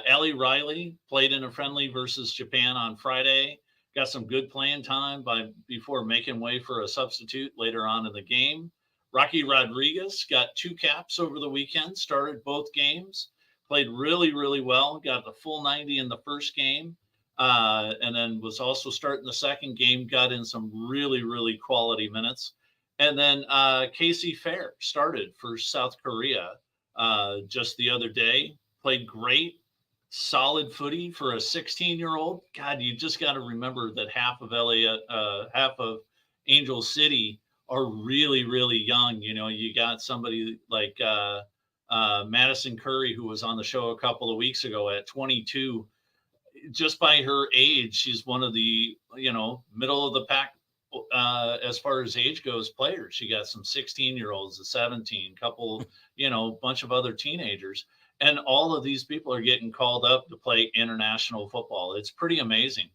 Ellie Riley played in a friendly versus Japan on Friday. Got some good playing time before making way for a substitute later on in the game. Rocky Rodriguez got 2 caps over the weekend, started both games, played really, really well, got the full 90 in the first game, and then was also starting the second game, got in some really, really quality minutes. And then Casey Fair started for South Korea just the other day, played great. Solid footy for a 16-year-old. God, you just got to remember that half of Angel City are really, really young. You know, you got somebody like Madison Curry, who was on the show a couple of weeks ago at 22. Just by her age, she's one of the, middle of the pack as far as age goes players. You got some 16-year-olds, a 17, couple, bunch of other teenagers. And all of these people are getting called up to play international football. It's pretty amazing.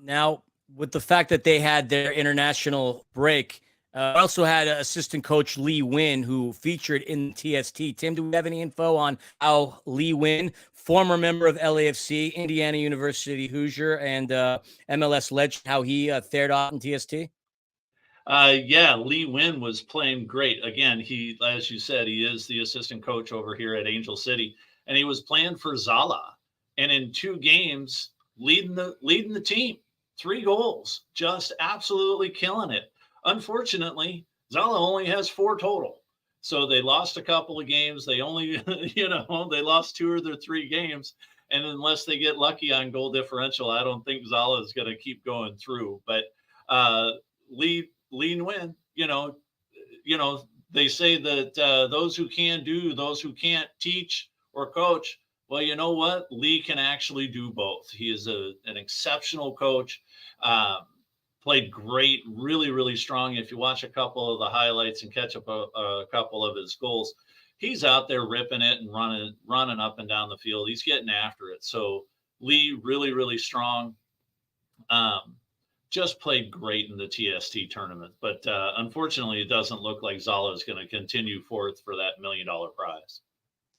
Now, with the fact that they had their international break, I also had assistant coach Lee Wynn, who featured in TST. Tim, do we have any info on how Lee Wynn, former member of LAFC, Indiana University Hoosier, and MLS legend, how he fared out in TST? Yeah, Lee Wynn was playing great. Again, he, as you said, he is the assistant coach over here at Angel City, and he was playing for Zala. And in 2 games, leading the team, 3 goals, just absolutely killing it. Unfortunately, Zala only has 4 total. So they lost a couple of games. They only, they lost 2 of their 3 games. And unless they get lucky on goal differential, I don't think Zala is going to keep going through. But Lee Wynn, they say that those who can do, those who can't teach or coach. Well, you know what? Lee can actually do both. He is an exceptional coach. Played great, really, really strong. If you watch a couple of the highlights and catch up a couple of his goals, he's out there ripping it and running up and down the field. He's getting after it. So Lee, really, really strong. Just played great in the TST tournament. But unfortunately, it doesn't look like Zala is going to continue forth for that $1 million prize.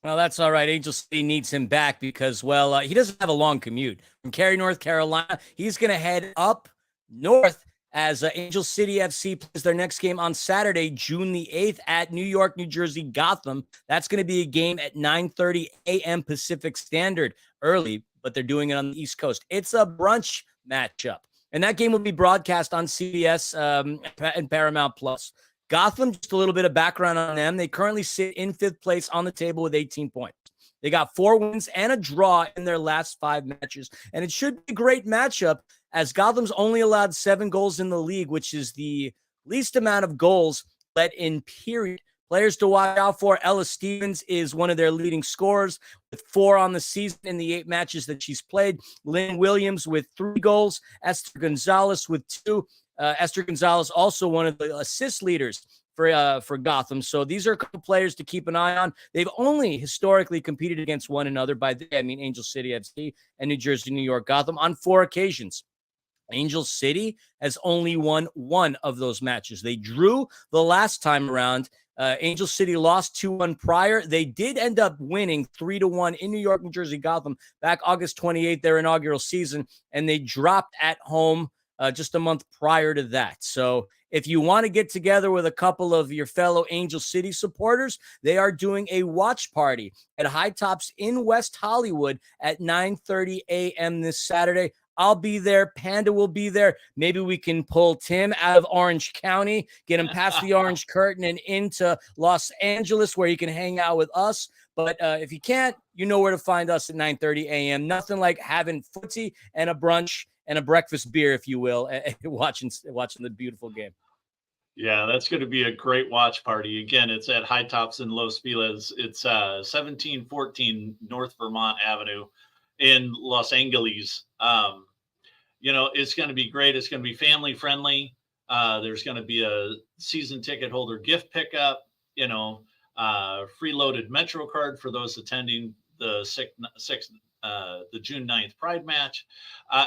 Well, that's all right. Angel City needs him back because, well, he doesn't have a long commute. From Cary, North Carolina, he's going to head up north as Angel City FC plays their next game on Saturday, June the 8th at New York, New Jersey, Gotham. That's going to be a game at 9:30 a.m. Pacific Standard, early, but they're doing it on the East Coast. It's a brunch matchup, and that game will be broadcast on CBS and Paramount Plus. Gotham, just a little bit of background on them. They currently sit in 5th place on the table with 18 points. They got 4 wins and a draw in their last 5 matches, and it should be a great matchup as Gotham's only allowed 7 goals in the league, which is the least amount of goals let in, period. Players to watch out for: Ella Stevens is one of their leading scorers with 4 on the season in the 8 matches that she's played. Lynn Williams with 3 goals. Esther Gonzalez with 2. Esther Gonzalez also one of the assist leaders for Gotham. So these are a couple players to keep an eye on. They've only historically competed against one another. By they, I mean Angel City FC and New Jersey, New York, Gotham on 4 occasions. Angel City has only won 1 of those matches. They drew the last time around. Angel City lost 2-1 prior. They did end up winning 3-1 in New York, New Jersey, Gotham back August 28th, their inaugural season, and they dropped at home just a month prior to that. So If you want to get together with a couple of your fellow Angel City supporters, they are doing a watch party at High Tops in West Hollywood at 9:30 a.m. this Saturday. I'll be there. Panda will be there. Maybe we can pull Tim out of Orange County, get him past the Orange Curtain and into Los Angeles where he can hang out with us. But if you can't, you know where to find us at 9:30 a.m. Nothing like having footsie and a brunch and a breakfast beer, if you will, watching the beautiful game. Yeah, that's going to be a great watch party. Again, it's at High Tops in Los Feliz. It's 1714 North Vermont Avenue in Los Angeles. It's going to be great. It's going to be family friendly. There's going to be a season ticket holder gift pickup, freeloaded Metro card for those attending the June 9th Pride match.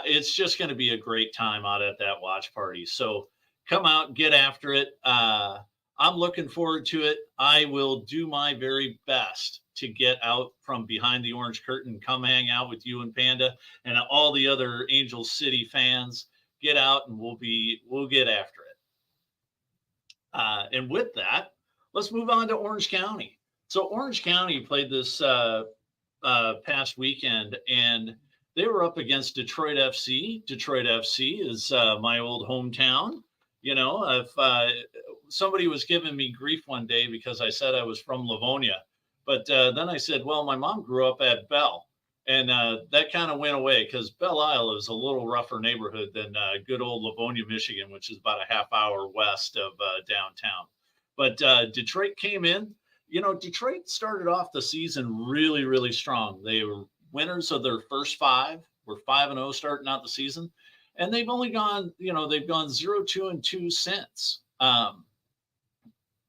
It's just going to be a great time out at that watch party. So come out, get after it. I'm looking forward to it. I will do my very best to get out from behind the orange curtain, come hang out with you and Panda and all the other Angel City fans. Get out and we'll get after it. And with that, let's move on to Orange County. So Orange County played this past weekend, and they were up against Detroit FC. Detroit FC is my old hometown. If somebody was giving me grief one day because I said I was from Livonia, but then I said, well, my mom grew up at Bell, and that kind of went away because Belle Isle is a little rougher neighborhood than good old Livonia, Michigan, which is about a half hour west of downtown. But Detroit came in. Detroit started off the season really, really strong. They were winners of their first five. We're 5-0 starting out the season. And they've only gone, they've gone 0-2-2 since.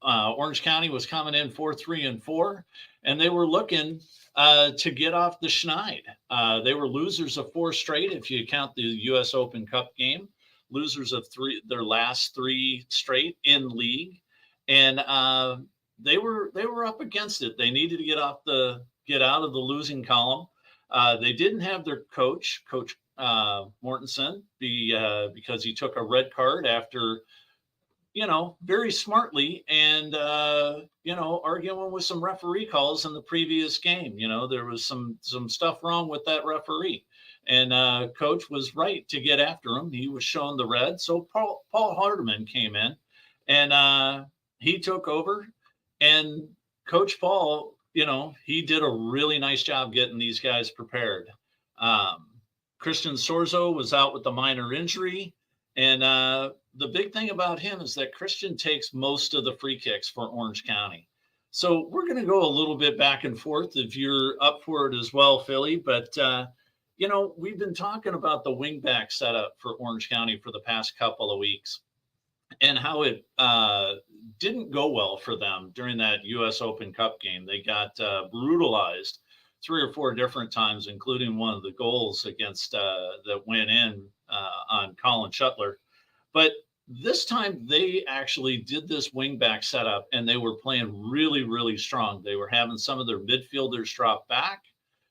Orange County was coming in 4-3-4, and they were looking to get off the schneid. They were losers of 4 straight, if you count the U.S. Open Cup game, losers of their last 3 straight in league. And they were up against it. They needed to get out of the losing column. They didn't have their coach Mortensen, because he took a red card after, very smartly and, arguing with some referee calls in the previous game. There was some stuff wrong with that referee, and coach was right to get after him. He was shown the red. So Paul Hardeman came in, and he took over, and Coach Paul, he did a really nice job getting these guys prepared. Christian Sorzo was out with a minor injury. And the big thing about him is that Christian takes most of the free kicks for Orange County. So we're going to go a little bit back and forth if you're up for it as well, Philly. But, we've been talking about the wingback setup for Orange County for the past couple of weeks and how it didn't go well for them during that U.S. Open Cup game. They got brutalized 3 or 4 different times, including one of the goals against that went in on Colin Shuttler. But this time they actually did this wingback setup, and they were playing really, really strong. They were having some of their midfielders drop back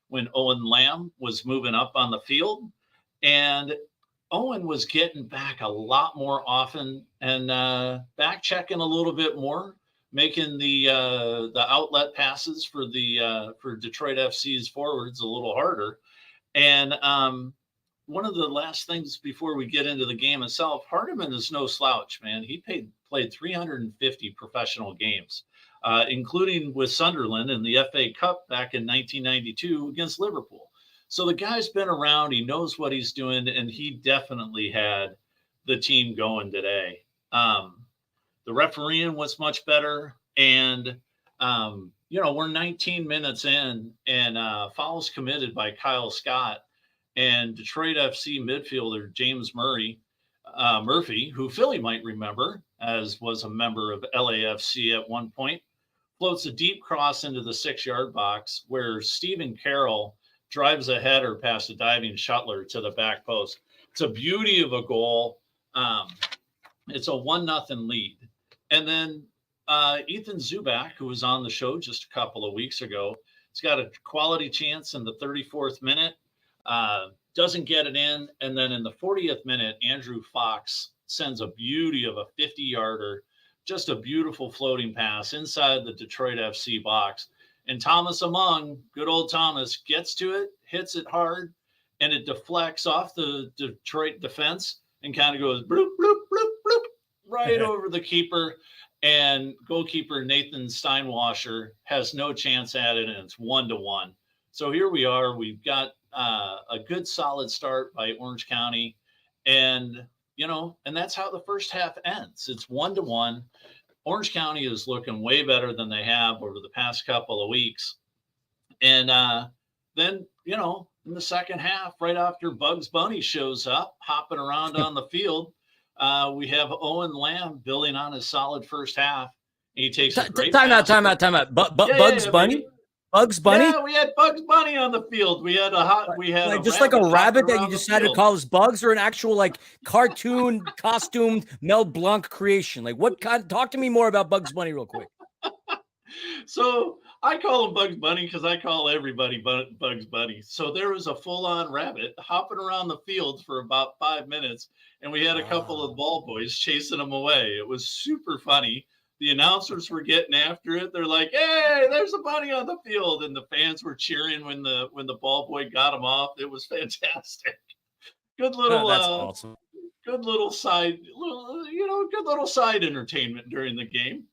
when Owen Lamb was moving up on the field, and Owen was getting back a lot more often and back checking a little bit more, making the outlet passes for Detroit FC's forwards a little harder. And one of the last things before we get into the game itself, Hardeman is no slouch, man. He played 350 professional games, including with Sunderland in the FA Cup back in 1992 against Liverpool. So the guy's been around, he knows what he's doing, and he definitely had the team going today. The refereeing was much better, and we're 19 minutes in, and fouls committed by Kyle Scott, and Detroit FC midfielder James Murphy, who Philly might remember as was a member of LAFC at one point, floats a deep cross into the 6-yard box where Stephen Carroll drives a header past a diving Shuttler to the back post. It's a beauty of a goal. It's a 1-0 lead. And then Ethan Zubak, who was on the show just a couple of weeks ago, he's got a quality chance in the 34th minute, doesn't get it in. And then in the 40th minute, Andrew Fox sends a beauty of a 50-yarder, just a beautiful floating pass inside the Detroit FC box. And Thomas Among, good old Thomas, gets to it, hits it hard, and it deflects off the Detroit defense and kind of goes bloop, bloop, bloop, bloop, right over the keeper. And goalkeeper Nathan Steinwasser has no chance at it, and it's 1-1. So here we are. We've got a good solid start by Orange County. And, and that's how the first half ends. It's 1-1. Orange County is looking way better than they have over the past couple of weeks. And then, in the second half, right after Bugs Bunny shows up, hopping around on the field, we have Owen Lamb building on his solid first half. He takes a great time out. Bugs Bunny? Baby. Bugs Bunny? Yeah, we had Bugs Bunny on the field. We had just like a rabbit that you decided to call as Bugs, or an actual like cartoon costumed Mel Blanc creation. Like what kind? Talk to me more about Bugs Bunny real quick. So I call him Bugs Bunny because I call everybody Bugs Bunny. So there was a full-on rabbit hopping around the field for about 5 minutes, and we had a couple of ball boys chasing him away. It was super funny. The announcers were getting after it. They're like, "Hey, there's a bunny on the field," and the fans were cheering when the ball boy got him off. It was fantastic. Good little, that's awesome. Good little side, good little side entertainment during the game.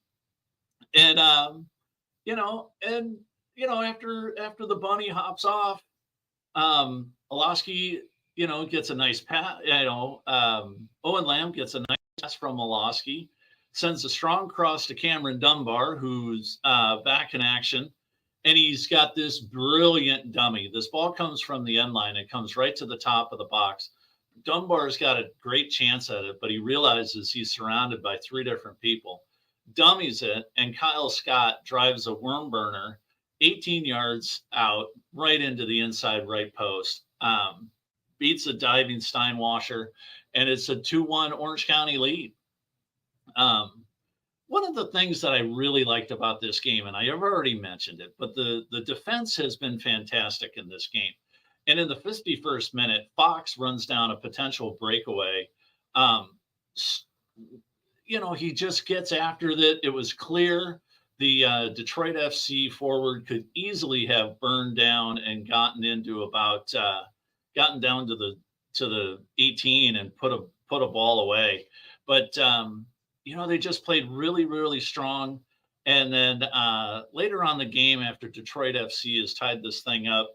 And after the bunny hops off, Olowski, gets a nice pass. Owen Lamb gets a nice pass from Olowski, sends a strong cross to Cameron Dunbar, who's back in action, and he's got this brilliant dummy. This ball comes from the end line. It comes right to the top of the box. Dunbar's got a great chance at it, but he realizes he's surrounded by 3 different people. Dummies it, and Kyle Scott drives a worm burner 18 yards out right into the inside right post. Beats a diving Steinwasser, and it's a 2-1 Orange County lead. One of the things that I really liked about this game, and I have already mentioned it, but the defense has been fantastic in this game. And in the 51st minute, Fox runs down a potential breakaway. He just gets after it. It was clear the Detroit FC forward could easily have burned down and gotten down to the 18 and put a ball away. But they just played really, really strong. And then later on the game, after Detroit FC has tied this thing up,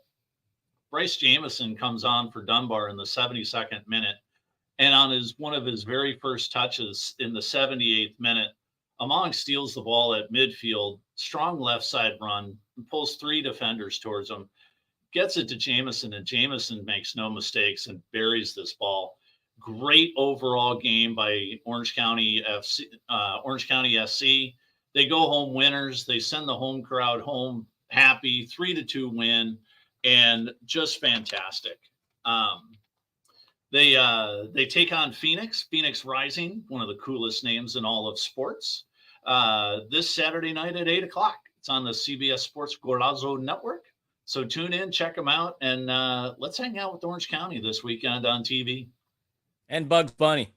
Bryce Jamison comes on for Dunbar in the 72nd minute. And on one of his very first touches in the 78th minute, Among steals the ball at midfield, strong left side run, and pulls 3 defenders towards him, gets it to Jamison, and Jamison makes no mistakes and buries this ball. Great overall game by Orange County SC. They go home winners. They send the home crowd home happy, 3-2 win, and just fantastic. They take on Phoenix Rising, one of the coolest names in all of sports, this Saturday night at 8:00. It's on the CBS Sports Golazo Network. So tune in, check them out, and let's hang out with Orange County this weekend on TV. And Bugs Bunny.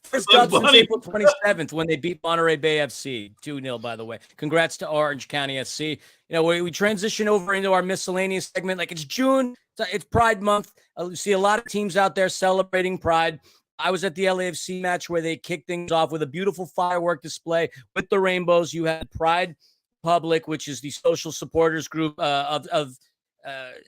First dub since April 27th when they beat Monterey Bay FC 2-0, by the way. Congrats to Orange County SC. We transition over into our miscellaneous segment. Like, it's June. It's Pride Month. You see a lot of teams out there celebrating Pride. I was at the LAFC match where they kicked things off with a beautiful firework display with the rainbows. You had Pride Public, which is the social supporters group of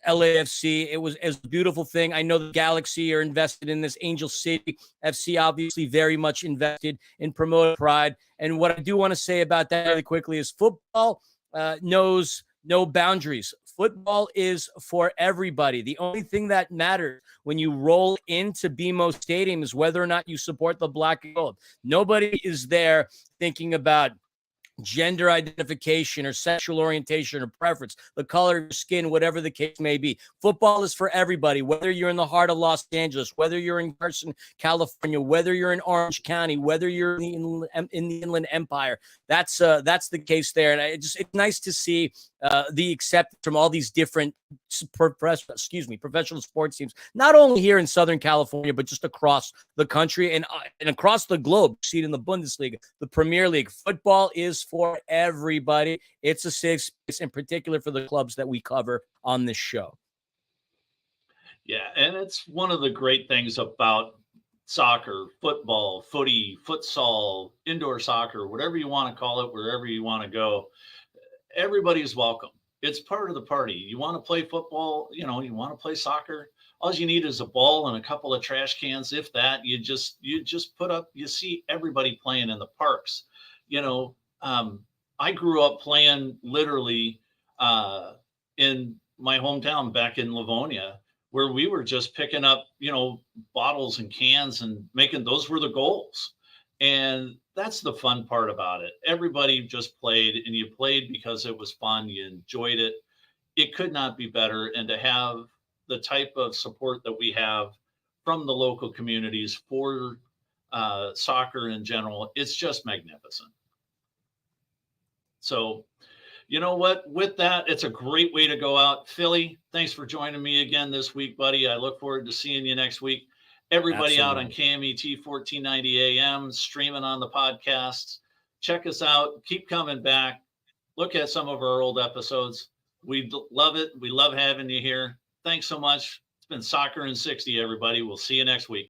LAFC. It was a beautiful thing. I know the Galaxy are invested in this. Angel City FC obviously very much invested in promoting Pride. And what I do want to say about that really quickly is football knows no boundaries. Football is for everybody. The only thing that matters when you roll into BMO Stadium is whether or not you support the black and gold. Nobody is there thinking about gender identification or sexual orientation or preference, the color of your skin, whatever the case may be. Football is for everybody, whether you're in the heart of Los Angeles, whether you're in Carson, California, whether you're in Orange County, whether you're in the Inland Empire. That's the case there. And it's nice to see the acceptance from all these different professional sports teams, not only here in Southern California, but just across the country and across the globe. You see it in the Bundesliga, the Premier League. Football is for everybody. It's a safe space, in particular for the clubs that we cover on this show. Yeah, and it's one of the great things about soccer, football, footy, futsal, indoor soccer, whatever you want to call it, wherever you want to go. Everybody's welcome. It's part of the party. You want to play football, you want to play soccer. All you need is a ball and a couple of trash cans. If that, you just put up, you see everybody playing in the parks. I grew up playing literally in my hometown back in Livonia, where we were just picking up, bottles and cans and those were the goals. And that's the fun part about it. Everybody just played, and you played because it was fun. You enjoyed it. It could not be better. And to have the type of support that we have from the local communities for soccer in general, it's just magnificent. So, you know what? With that, it's a great way to go out. Philly, thanks for joining me again this week, buddy. I look forward to seeing you next week. Everybody out on KMET 1490 AM, streaming on the podcasts. Check us out. Keep coming back. Look at some of our old episodes. We love it. We love having you here. Thanks so much. It's been Soccer in 60, everybody. We'll see you next week.